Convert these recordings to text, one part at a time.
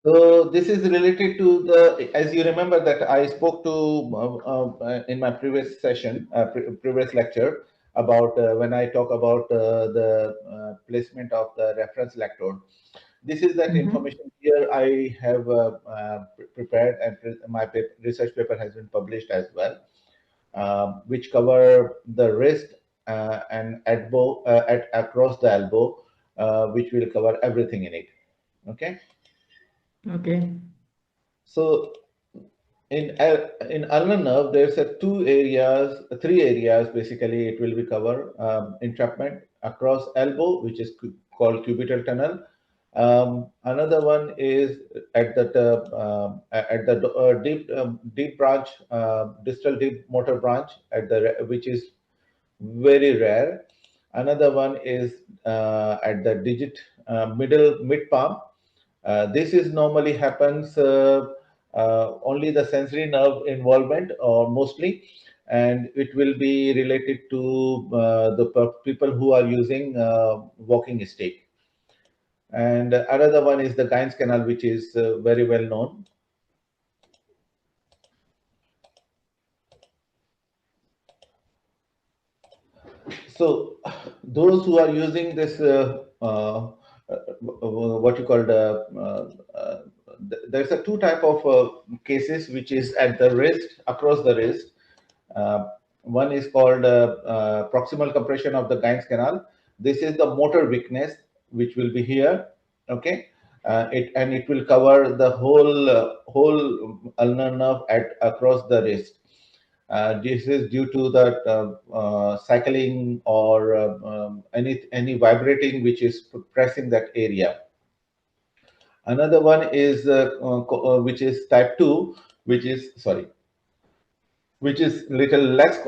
So this is related to the, as you remember that I spoke to in my previous session, previous lecture about when I talk about the placement of the reference electrode. This is that Mm-hmm. information here I have prepared, and my research paper has been published as well, which cover the wrist and elbow, at across the elbow, which will cover everything in it. Okay. Okay. So in ulnar nerve, there's a three areas basically. It will be covered, entrapment across elbow, which is called cubital tunnel. Another one is at the deep branch, distal deep motor branch which is very rare. Another one is at the digit middle mid palm. This is normally happens only the sensory nerve involvement or mostly, and it will be related to the people who are using walking stick. And another one is the Guy's canal, which is very well known. So those who are using this, what you call the, there's a two type of cases which is at the wrist, across the wrist. Uh, One is called proximal compression of the Guy's canal. This is the motor weakness, which will be here. Okay, it will cover the whole ulnar nerve at across the wrist. This is due to that cycling or any vibrating which is pressing that area. Another one is which is type 2, which is, sorry, which is little less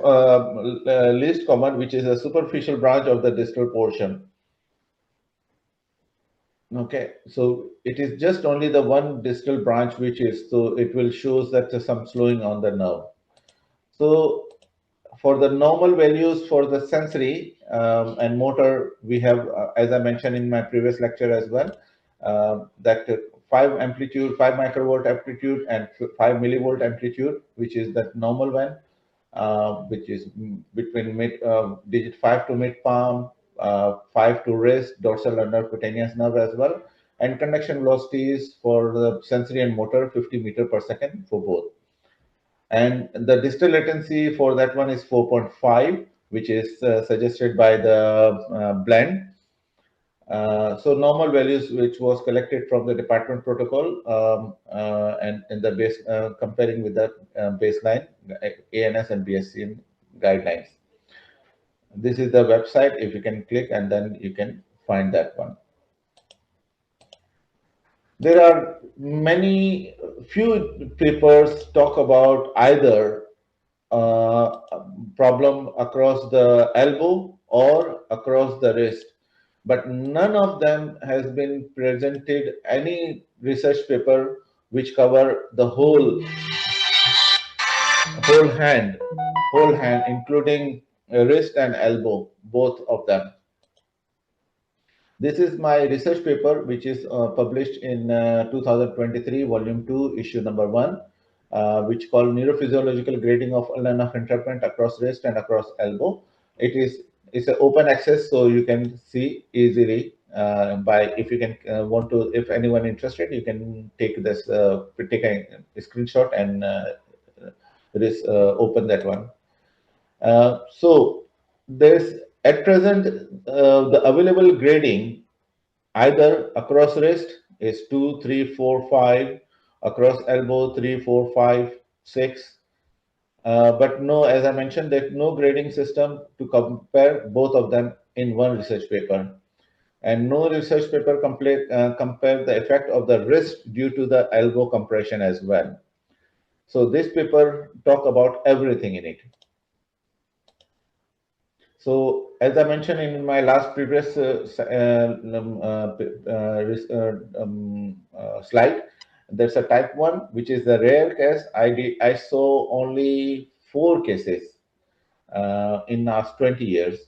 least common, which is a superficial branch of the distal portion. Okay, so it is just only the one distal branch which is, so it will shows that there's some slowing on the nerve. So for the normal values for the sensory and motor, we have, as I mentioned in my previous lecture as well, that 5 amplitude, 5 microvolt amplitude, and 5 millivolt amplitude, which is that normal one, which is between mid digit 5 to mid palm, 5 to wrist, dorsal ulnar cutaneous nerve as well, and conduction velocities for the sensory and motor 50 meter per second for both. And the distal latency for that one is 4.5, which is suggested by the blend. So normal values which was collected from the department protocol, and in the base, comparing with the baseline ANS and BSc guidelines. This is the website. If you can click, and then you can find that one. There are many few papers talk about either uh, problem across the elbow or across the wrist, but none of them has been presented any research paper which cover the whole hand, including wrist and elbow, both of them. This is my research paper, which is published in 2023, volume 2, issue number 1, which called Neurophysiological Grading of Ulnar Nerve Entrapment across wrist and across elbow. It's an open access, so you can see easily by, if you can want to, if anyone interested, you can take this, take a screenshot and open that one. So there's at present the available grading either across wrist is 2, 3, 4, 5, across elbow 3, 4, 5, 6. But no, as I mentioned, there's no grading system to compare both of them in one research paper. And no research paper compare the effect of the wrist due to the elbow compression as well. So this paper talk about everything in it. So, as I mentioned in my last previous slide, there's a type 1, which is the rare case. I saw only 4 cases in last 20 years,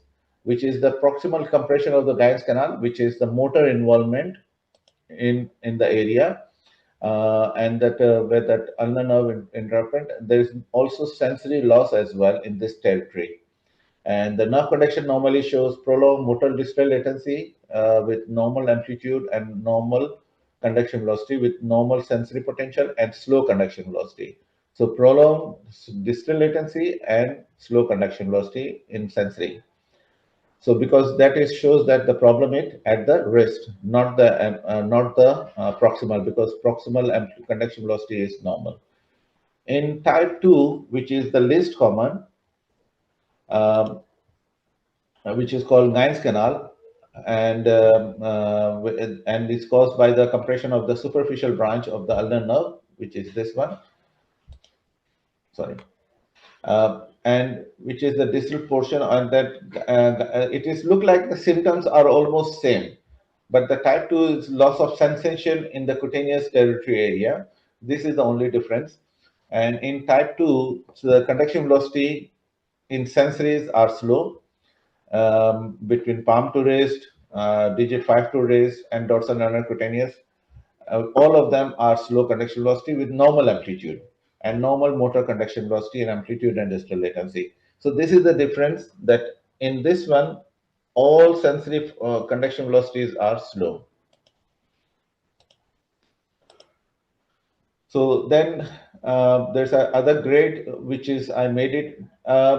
which is the proximal compression of the Guy's canal, which is the motor involvement in the area. and that where that ulnar nerve entrapment, there is also sensory loss as well in this territory. And the nerve conduction normally shows prolonged motor distal latency with normal amplitude and normal conduction velocity with normal sensory potential and slow conduction velocity. So prolonged distal latency and slow conduction velocity in sensory. So because that is shows that the problem is at the wrist, not the proximal, because proximal conduction velocity is normal. In type 2, which is the least common, um, which is called Nines canal, and it's caused by the compression of the superficial branch of the ulnar nerve, which is this one. Sorry. And which is the distal portion, and that it is look like the symptoms are almost same, but the type 2 is loss of sensation in the cutaneous territory area. This is the only difference. And in type 2, so the conduction velocity in sensories are slow, between palm to wrist, digit 5 to wrist, and dorsal ulnar cutaneous. All of them are slow conduction velocity with normal amplitude and normal motor conduction velocity and amplitude and distal latency. So this is the difference, that in this one, all sensory conduction velocities are slow. So then there's a other grade which is I made it.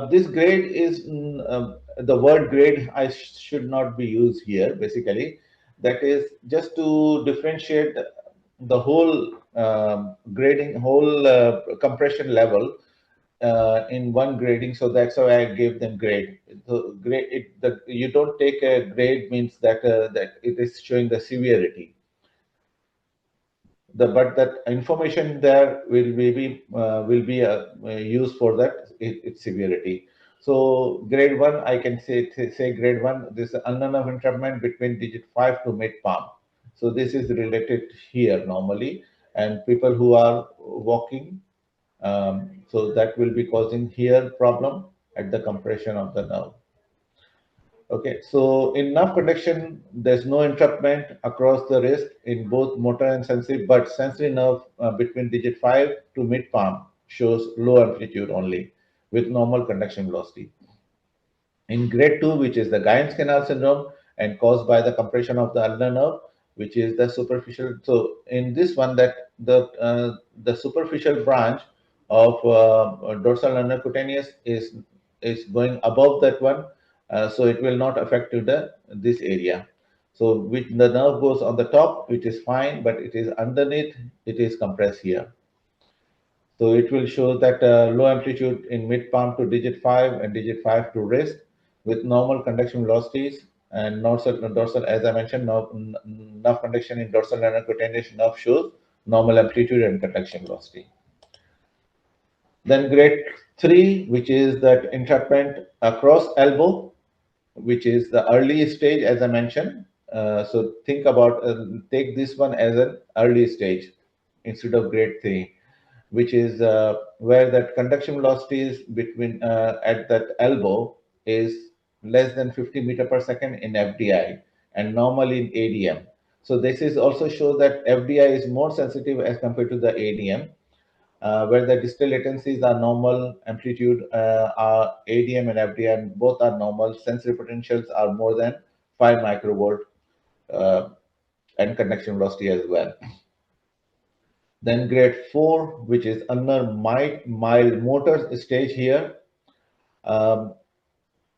This grade is the word grade I should not be used here. Basically, that is just to differentiate the whole grading, whole compression level in one grading. So that's why I gave them grade. So grade, you don't take a grade means that that it is showing the severity. But that information there will be used for that its severity. So grade 1, I can say grade 1, this ulnar nerve entrapment between digit 5 to mid palm. So this is related here normally, and people who are walking, so that will be causing here problem at the compression of the nerve. Okay, so in nerve conduction, there's no entrapment across the wrist in both motor and sensory, but sensory nerve between digit 5 to mid palm shows low amplitude only with normal conduction velocity. In grade 2, which is the Guillain canal syndrome and caused by the compression of the ulnar nerve, which is the superficial. So in this one, that the superficial branch of dorsal ulnar cutaneous is going above that one, so it will not affect to the this area. So which the nerve goes on the top, which is fine, but it is underneath, it is compressed here. So it will show that low amplitude in mid palm to digit 5 and digit 5 to wrist with normal conduction velocities, and dorsal, as I mentioned, nerve conduction in dorsal ulnar cutaneous nerve shows normal amplitude and conduction velocity. Then grade 3, which is that entrapment across elbow, which is the early stage, as I mentioned. So think about, take this one as an early stage instead of grade 3, which is where that conduction velocity is between at that elbow is less than 50 meter per second in FDI and normally in ADM. So this is also shows that FDI is more sensitive as compared to the ADM, where the distal latencies are normal, amplitude are ADM and FDM both are normal, sensory potentials are more than 5 microvolt, uh, and conduction velocity as well. Then grade 4, which is under mild motor stage here. Um,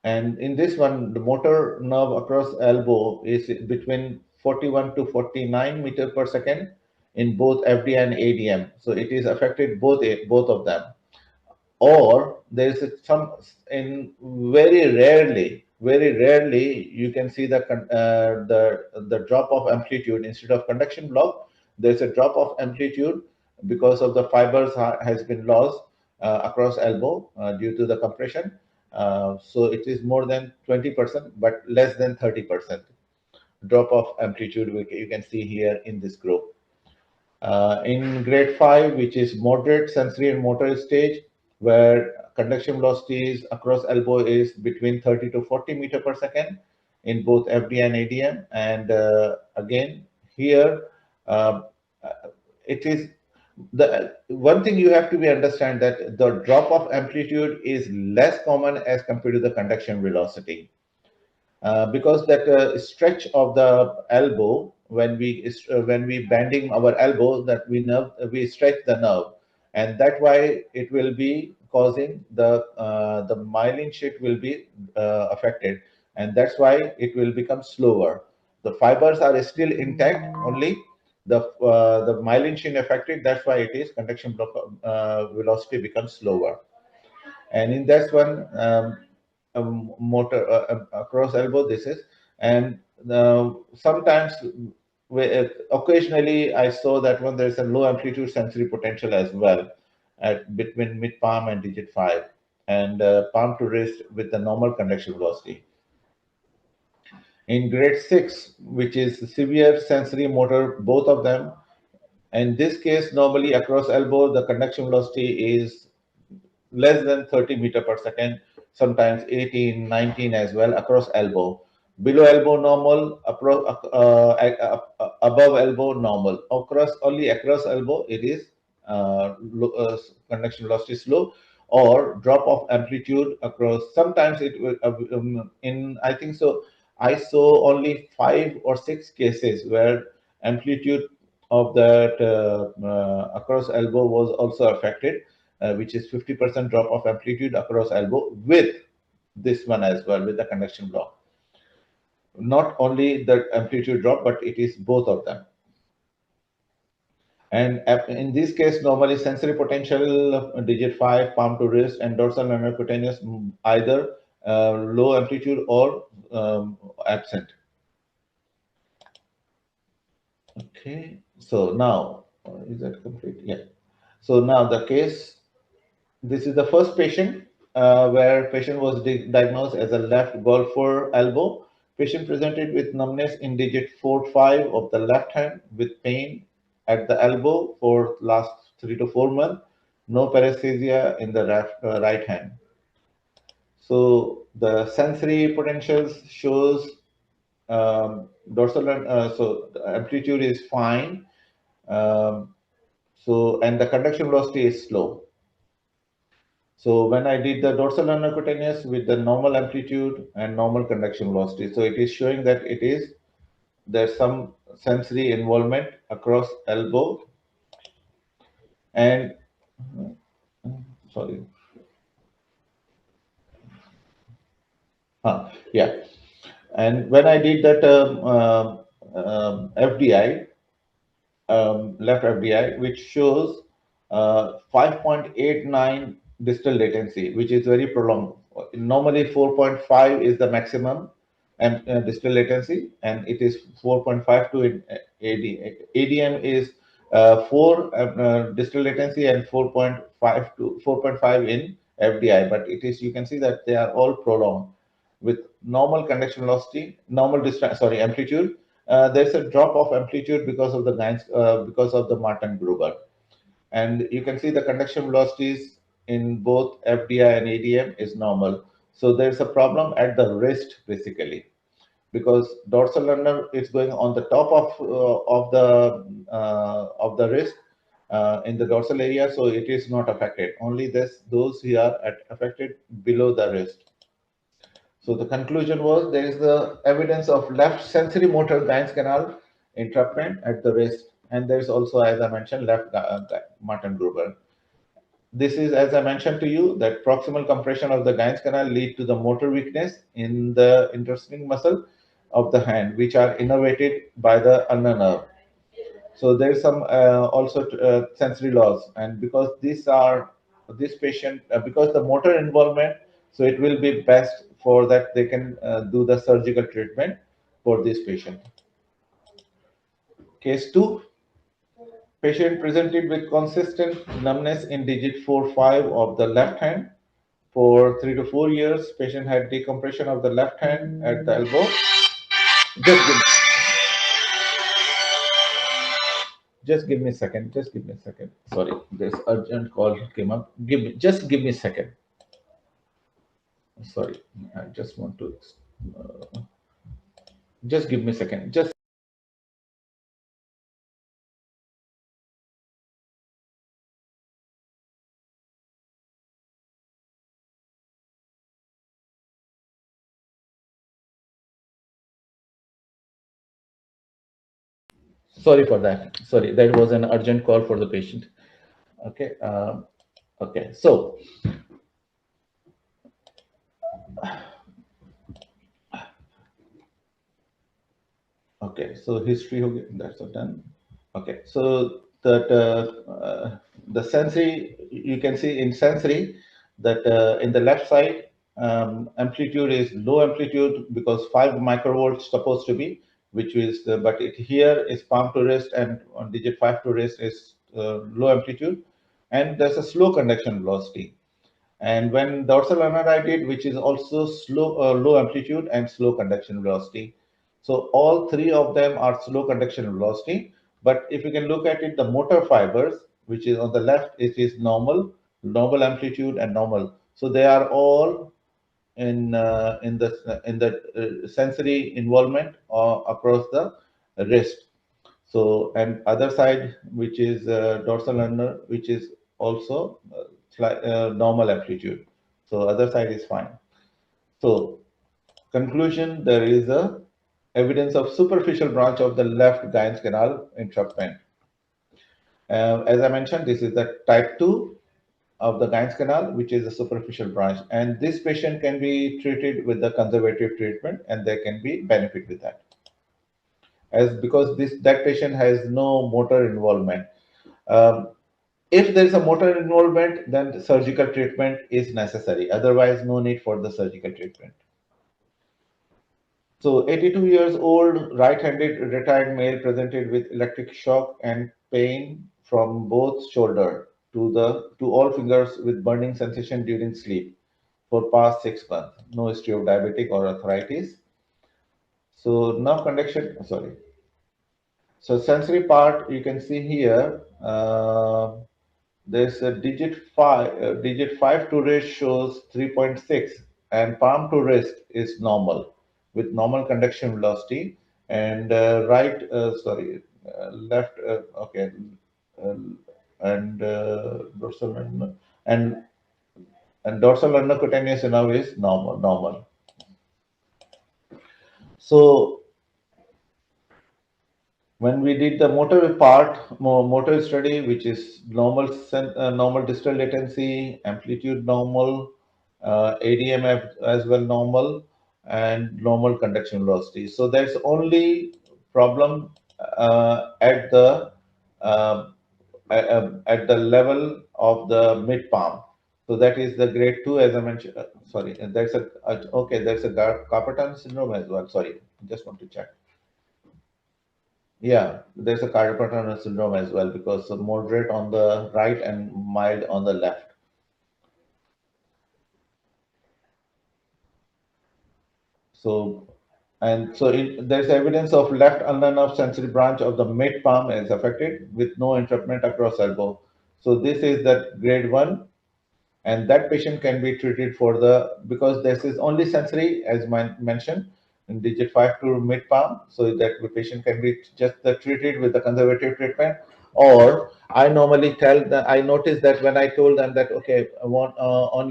and in this one, the motor nerve across elbow is between 41 to 49 meter per second in both FD and ADM. So it is affected both of them. Or there is some, in very rarely you can see the drop of amplitude instead of conduction block. There's a drop of amplitude because of the fibers has been lost across elbow due to the compression. So it is more than 20%, but less than 30% drop of amplitude you can see here in this group. In grade 5, which is moderate sensory and motor stage, where conduction velocities across elbow is between 30 to 40 meter per second in both FD and ADM. And again, here, uh, it is the one thing you have to be understand that the drop of amplitude is less common as compared to the conduction velocity. Because that stretch of the elbow when we bending our elbow, that we stretch the nerve, and that why it will be causing the myelin sheath will be affected, and that's why it will become slower. The fibers are still intact, only the myelin sheath affected. That's why it is conduction velocity becomes slower. And in that one, motor across elbow, this is. And sometimes occasionally I saw that when there's a low amplitude sensory potential as well at between mid palm and digit 5, and palm to wrist with the normal conduction velocity. In grade 6, which is severe sensory motor, both of them. In this case, normally across elbow, the conduction velocity is less than 30 meter per second, sometimes 18, 19 as well across elbow. Below elbow normal, above elbow normal. Only across elbow it is conduction velocity slow, or drop of amplitude across. Sometimes it will in I think so. I saw only 5 or 6 cases where amplitude of that across elbow was also affected, which is 50% drop of amplitude across elbow with this one as well, with the conduction block. Not only the amplitude drop, but it is both of them. And in this case, normally sensory potential digit 5, palm to wrist, and dorsal and cutaneous either low amplitude or absent. Okay, so now is that complete? Yeah. So now the case, this is the first patient where patient was diagnosed as a left golfer elbow. Patient presented with numbness in digit 4, 5 of the left hand with pain at the elbow for last 3 to 4 months. No paresthesia in the right hand. So the sensory potentials shows dorsal, so the amplitude is fine. And the conduction velocity is slow. So when I did the dorsal cutaneous with the normal amplitude and normal conduction velocity, so it is showing that there's some sensory involvement across elbow and sorry, yeah. And when I did that FDI, left FDI, which shows 5.89 distal latency, which is very prolonged. Normally, 4.5 is the maximum and distal latency, and it is 4.52 in AD. ADM is 4 distal latency and 4.5 to 4.5 in FDI, but it is, you can see that they are all prolonged with normal conduction velocity, normal distance, sorry, amplitude. There's a drop of amplitude because of the because of the Martin Gruber, and you can see the conduction velocities in both FDI and ADM is normal. So there's a problem at the wrist basically, because dorsal ulnar is going on the top of the wrist in the dorsal area, so it is not affected. Only those who are affected below the wrist. So the conclusion was there is the evidence of left sensory motor Guy's canal entrapment at the wrist, and there's also, as I mentioned, left Martin Gruber. This is, as I mentioned to you, that proximal compression of the Guy's canal lead to the motor weakness in the interstitial muscle of the hand, which are innervated by the ulnar nerve. So there is some also sensory loss, and because this patient because the motor involvement, so it will be best for that they can do the surgical treatment for this patient. Case 2, patient presented with consistent numbness in digit 4, 5 of the left hand for 3 to 4 years. Patient had decompression of the left hand at the elbow. Just give me a second. Just give me a second. Sorry, this urgent call came up. Give me a second. Sorry, I just want to. Uh, just give me a second. Just Sorry for that. Sorry, that was an urgent call for the patient. Okay. Okay. So, okay. So history, okay, that's all done. Okay. So that the sensory, you can see in sensory that in the left side, amplitude is low amplitude because 5 microvolts supposed to be, which is, but it here is palm to wrist and on digit 5 to wrist is low amplitude, and there's a slow conduction velocity. And when dorsal ulnar I did, which is also low amplitude and slow conduction velocity. So all three of them are slow conduction velocity. But if you can look at it, the motor fibers, which is on the left, it is normal amplitude and normal. So they are all in the sensory involvement across the wrist. So, and other side, which is dorsal ulnar, which is also normal amplitude. So other side is fine. So conclusion, there is a evidence of superficial branch of the left Guy's canal entrapment. As I mentioned, this is the type 2 of the Guy's canal, which is a superficial branch. And this patient can be treated with the conservative treatment and there can be benefit with that. As because that patient has no motor involvement. Um, if there is a motor involvement, then the surgical treatment is necessary. Otherwise, no need for the surgical treatment. So 82 years old, right-handed retired male presented with electric shock and pain from both shoulder to all fingers with burning sensation during sleep for past 6 months. No history of diabetic or arthritis. So nerve conduction, sorry. So sensory part, you can see here, there's a digit 5 to wrist shows 3.6 and palm to wrist is normal with normal conduction velocity and left, okay, uh, and dorsal and and dorsal undercutaneous nerve is normal. So when we did the motor part, motor study, which is normal distal latency, amplitude normal, ADM as well normal, and normal conduction velocity. So there's only problem uh, at the level of the mid palm. So that is the grade 2, as I mentioned. Sorry, and there's a okay. There's a carpal tunnel syndrome as well. Sorry, just want to check. Yeah, there's a carpal tunnel syndrome as well because moderate on the right and mild on the left. So, there's evidence of left ulnar nerve sensory branch of the mid palm is affected with no entrapment across elbow. So this is that grade 1, and that patient can be treated for because this is only sensory as mentioned in digit 5 to mid palm, so that the patient can be just treated with the conservative treatment. Or I normally tell that I notice that when I told them that okay, I want on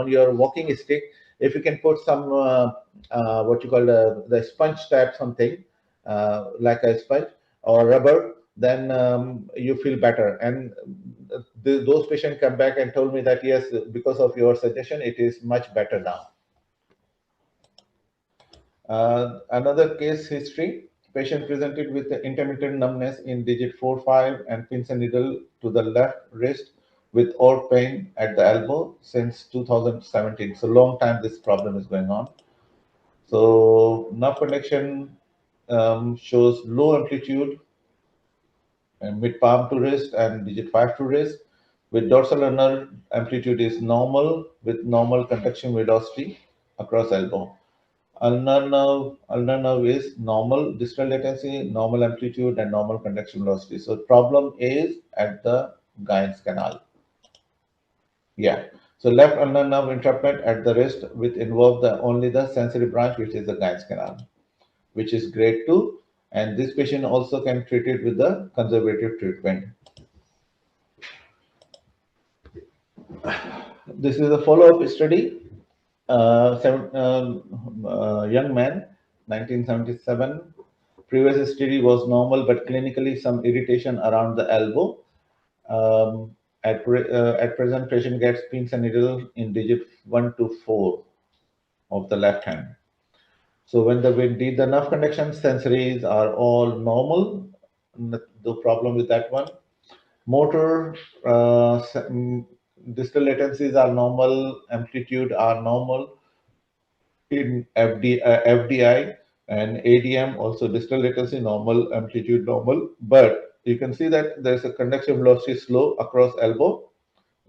your walking stick, if you can put some what you call the sponge type something like a sponge or rubber, then you feel better. And those patients come back and told me that yes, because of your suggestion, it is much better now. Another case history: patient presented with intermittent numbness in digit 4-5 and pins and needle to the left wrist with odd pain at the elbow since 2017. So long time this problem is going on. So nerve conduction shows low amplitude and mid palm to wrist and digit 5 to wrist. With dorsal ulnar, amplitude is normal with normal conduction velocity across elbow. Ulnar nerve is normal distal latency, normal amplitude, and normal conduction velocity. So problem is at the Guy's canal. Yeah. So left ulnar nerve entrapment at the wrist with involve only the sensory branch, which is the Guy's canal, which is grade 2. And this patient also can treat it with the conservative treatment. This is a follow-up study. Young man, 1977, previous history was normal, but clinically some irritation around the elbow. At present, patient gets pins and needle in digit 1 to 4 of the left hand. So when we did the nerve conduction, sensories are all normal, no problem with that one. Motor, distal latencies are normal, amplitude are normal in FDI and ADM, also distal latency normal, amplitude normal. But you can see that there's a conduction velocity slow across elbow,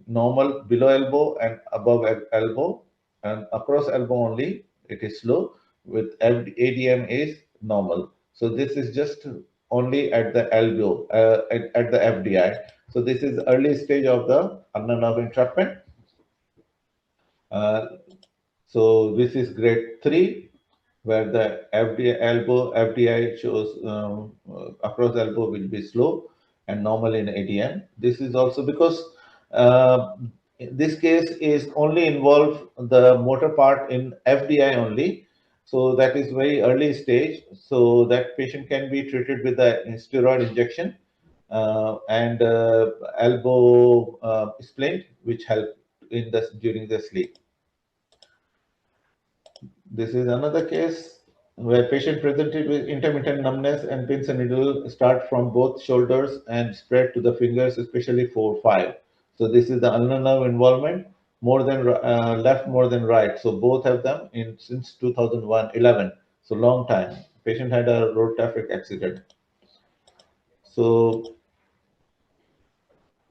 normal below elbow and above elbow, and across elbow only it is slow, with ADM is normal. So this is just only at the elbow, at the FDI. So this is early stage of the ulnar nerve entrapment. Uh, so this is grade 3, where the FDI shows across elbow will be slow and normal in ADM. This is also because uh, this case is only involve the motor part in FDI only. So that is very early stage. So that patient can be treated with a steroid injection and elbow splint, which help in the during the sleep. This is another case where patient presented with intermittent numbness and pins and needle start from both shoulders and spread to the fingers, especially 4, 5. So this is the ulnar nerve involvement, more than left more than right. So both have them in since 2001, 11. So long time. Patient had a road traffic accident. So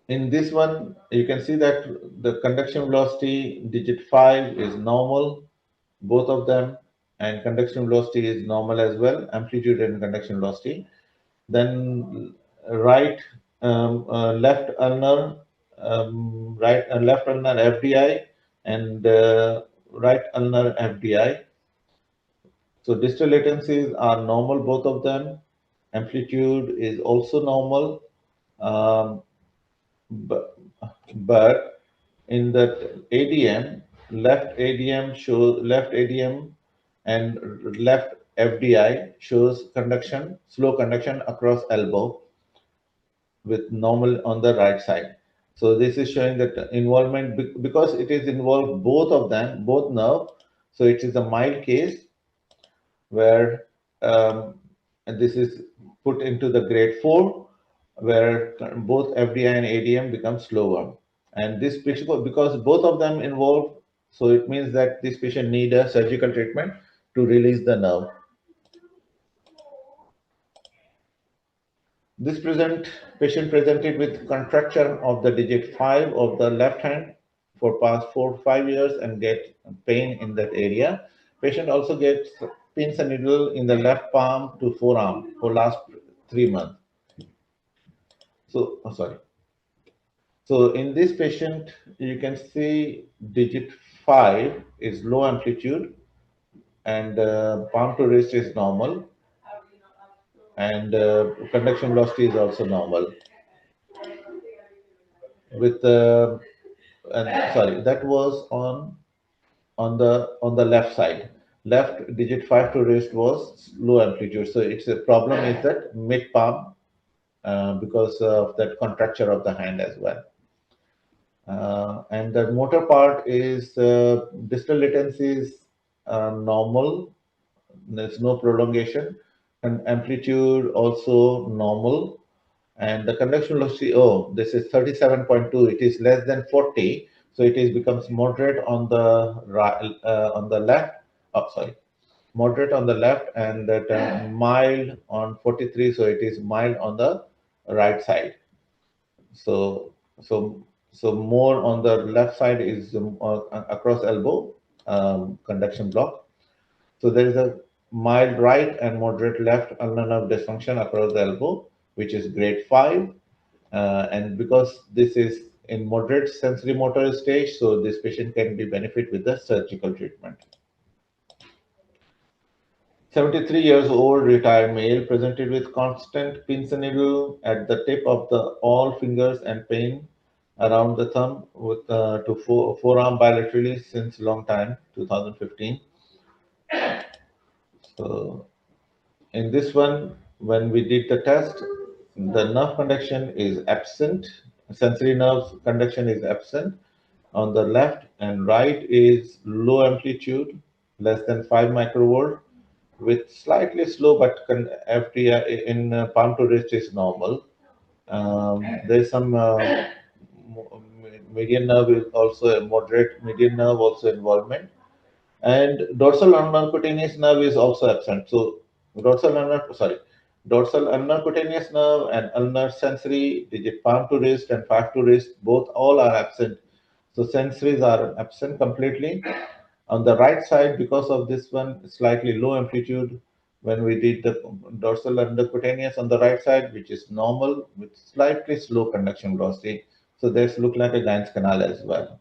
in this one, you can see that the conduction velocity digit 5 is normal, both of them, and conduction velocity is normal as well, amplitude and conduction velocity. Then left ulnar, left ulnar FDI and right ulnar FDI. So distal latencies are normal, both of them. Amplitude is also normal. Um, but, but in the ADM, left ADM and left FDI shows conduction, slow conduction across elbow with normal on the right side. So this is showing that involvement because it is involved both of them, both nerve. So it is a mild case where and this is put into the grade 4, where both FDI and ADM become slower. And this patient, because both of them involve, so it means that this patient need a surgical treatment to release the nerve. This patient presented with contracture of the digit 5 of the left hand for past 4 to 5 years and get pain in that area. Patient also gets pins and needle in the left palm to forearm for last 3 months. So, sorry. So in this patient, you can see digit 5 is low amplitude and palm to wrist is normal, and conduction velocity is also normal. With and sorry, that was on the left side. Left digit 5 to wrist was low amplitude. So it's a problem is that mid palm because of that contracture of the hand as well. And the motor part is distal latency is normal. There's no prolongation, and amplitude also normal. And the conduction velocity, oh, this is 37.2. It is less than 40, so it is becomes moderate on the right, on the left. Oh, sorry, moderate on the left, and that mild on 43. So it is mild on the right side. So more on the left side is across elbow conduction block. So there is a mild right and moderate left ulnar nerve dysfunction across the elbow, which is grade 5. And because this is in moderate sensory motor stage, so this patient can be benefit with the surgical treatment. 73 years old retired male presented with constant pins and needle at the tip of the all fingers and pain around the thumb with to forearm bilaterally since long time, 2015. So In this one, when we did the test, the nerve conduction is absent, sensory nerve conduction is absent. On the left and right is low amplitude, less than 5 microvolt, with slightly slow, but FDI in palm to wrist is normal. There's some median nerve is also a moderate median nerve also involvement, and dorsal ulnar cutaneous nerve is also absent. So dorsal ulnar cutaneous nerve and ulnar sensory digit palm to wrist and 5 to wrist both all are absent. So sensories are absent completely. On the right side, because of this one slightly low amplitude, when we did the dorsal undercutaneous on the right side, which is normal with slightly slow conduction velocity. So this look like a Guy's canal as well.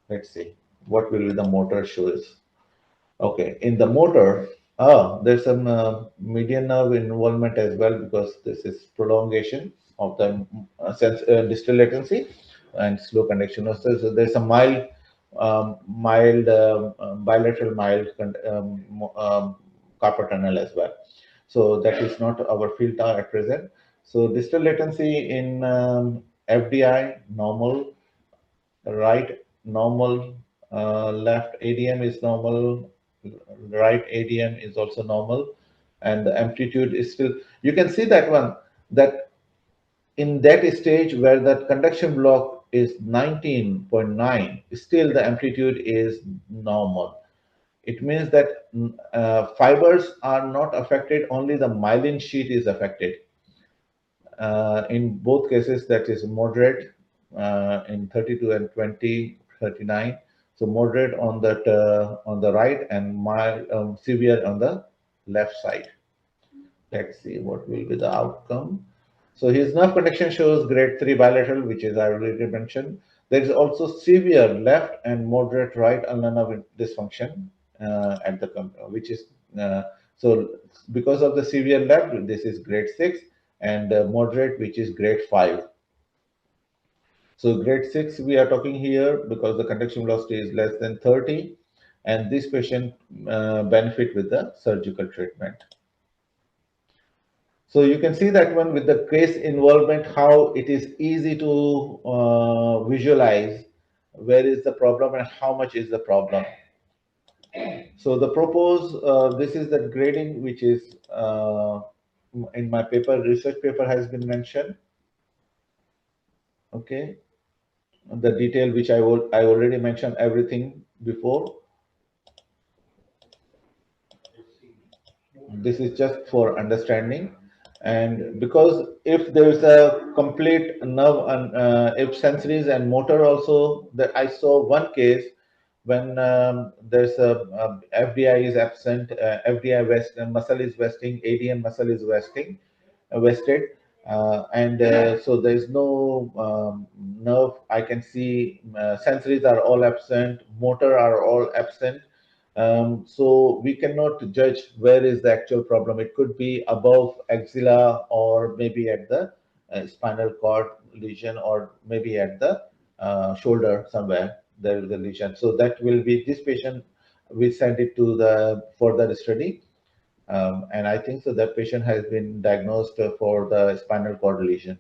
Let's see what will be the motor shows. Okay, in the motor, there's some median nerve involvement as well because this is prolongation of the distal latency and slow conduction. So there's a bilateral mild carpal tunnel as well. So that is not our field at present. So distal latency in FDI normal, right normal, left ADM is normal, right ADM is also normal, and the amplitude is still, you can see that one, that in that stage where that conduction block is 19.9, still the amplitude is normal. It means that fibers are not affected, only the myelin sheath is affected. In both cases, that is moderate in 32 and 20, 39. So moderate on the right and mild, severe on the left side. Let's see what will be the outcome. So his nerve conduction shows grade 3 bilateral, which is I already mentioned. There is also severe left and moderate right ulnar nerve dysfunction at the which is so because of the severe left, this is grade 6, and moderate, which is grade 5. So grade 6 we are talking here because the conduction velocity is less than 30, and this patient benefit with the surgical treatment. So you can see that one with the case involvement, how it is easy to visualize where is the problem and how much is the problem. So the propose, this is the grading which is in my paper, research paper has been mentioned. Okay, the detail which I already mentioned everything before. This is just for understanding. And because if there's a complete nerve and if sensories and motor also, that I saw one case when there's a FDI is absent, FDI muscle is vesting, ADM muscle is vested, and so there's no nerve. I can see sensories are all absent, motor are all absent. So we cannot judge where is the actual problem. It could be above axilla or maybe at the spinal cord lesion or maybe at the shoulder somewhere there is a lesion. So that will be this patient. We send it to the further study, and I think so that patient has been diagnosed for the spinal cord lesion.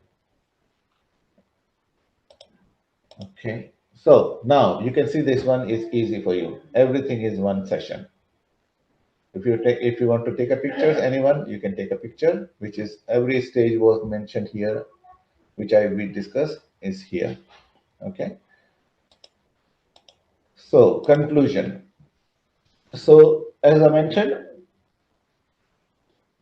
Okay, so now you can see this one is easy for you. Everything is one session. If you want to take a pictures, anyone, you can take a picture, which is every stage was mentioned here, which we discussed is here. Okay. So conclusion. So as I mentioned,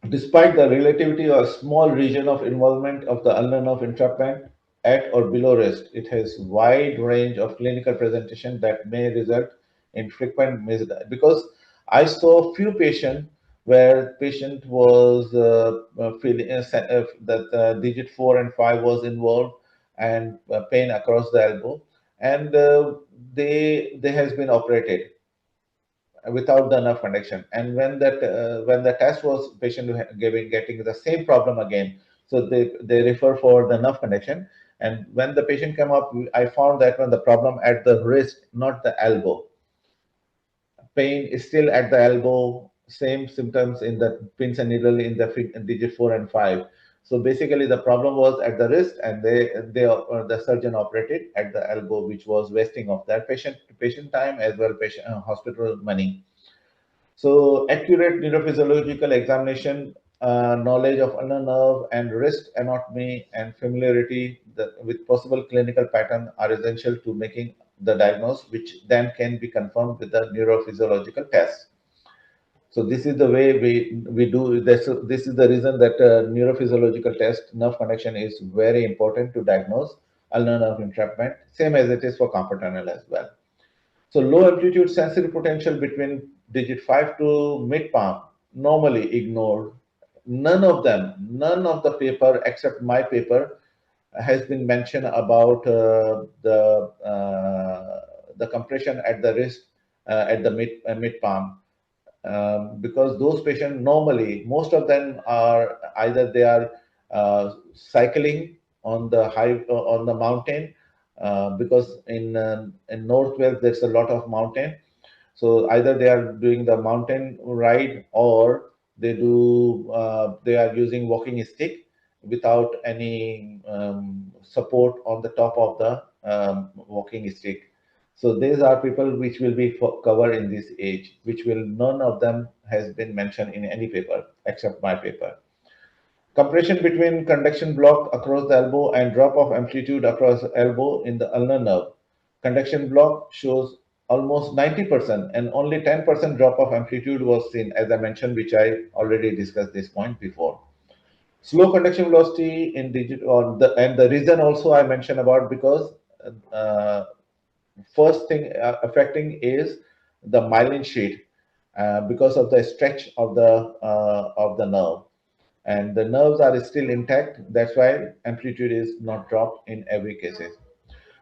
despite the relativity or small region of involvement of the ulnar nerve entrapment at or below wrist, it has wide range of clinical presentation that may result in frequent missed. Because I saw few patients where patient was feeling that digit 4 and 5 was involved and pain across the elbow, and they has been operated without the nerve conduction. And when the test was patient getting the same problem again, so they refer for the nerve conduction. And when the patient came up, I found that when the problem at the wrist, not the elbow, pain is still at the elbow, same symptoms in the pins and needle in the digit 4 and 5. So basically, the problem was at the wrist, and the surgeon operated at the elbow, which was wasting of that patient time as well patient hospital money. So accurate neurophysiological examination, knowledge of ulnar nerve and wrist anatomy, and familiarity with possible clinical pattern are essential to making the diagnosis, which then can be confirmed with the neurophysiological test. So this is the way we do this. This is the reason that neurophysiological test nerve conduction is very important to diagnose ulnar nerve entrapment, same as it is for carpal tunnel as well. So low amplitude sensory potential between digit 5 to mid palm normally ignored. None of the paper except my paper has been mentioned about the compression at the wrist at the mid palm, because those patients normally, most of them are either they are cycling on the on the mountain, because in northwest there's a lot of mountain. So either they are doing the mountain ride, or they are using walking stick without any support on the top of the walking stick. So these are people which will be covered in this age, which will none of them has been mentioned in any paper except my paper. Compression between conduction block across the elbow and drop of amplitude across elbow in the ulnar nerve. Conduction block shows almost 90% and only 10% drop of amplitude was seen, as I mentioned, which I already discussed this point before. Slow conduction velocity in digit, and the reason also I mentioned about, because uh, first thing affecting is the myelin sheath, because of the stretch of the nerve, and the nerves are still intact. That's why amplitude is not dropped in every cases.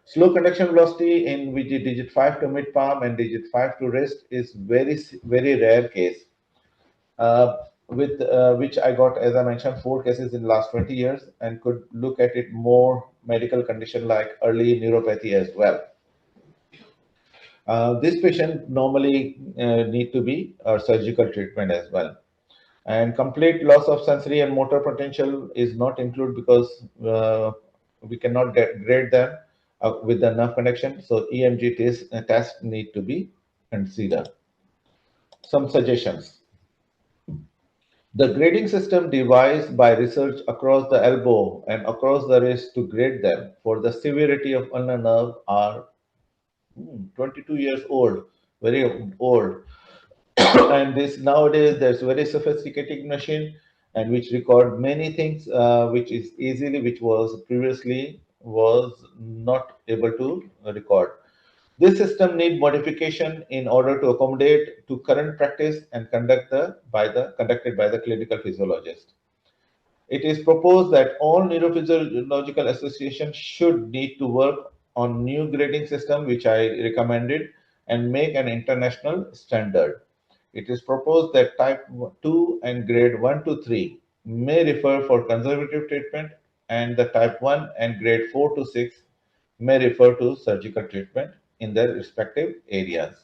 Slow conduction velocity in which digit 5 to mid palm and digit 5 to wrist is very rare case. With which I got, as I mentioned, 4 cases in the last 20 years, and could look at it more medical condition like early neuropathy as well. This patient normally need to be surgical treatment as well. And complete loss of sensory and motor potential is not included, because we cannot grade them with the nerve conduction. So EMG test need to be considered. Some suggestions. The grading system devised by research across the elbow and across the wrist to grade them for the severity of ulnar nerve are 22 years old, very old. And this nowadays there's very sophisticated machine, and which record many things, which was previously was not able to record. This system need modification in order to accommodate to current practice and conducted by the clinical physiologist. It is proposed that all neurophysiological associations should need to work on new grading system, which I recommended, and make an international standard. It is proposed that type 2 and grade 1 to 3 may refer for conservative treatment, and the type 1 and grade 4 to 6 may refer to surgical treatment in their respective areas.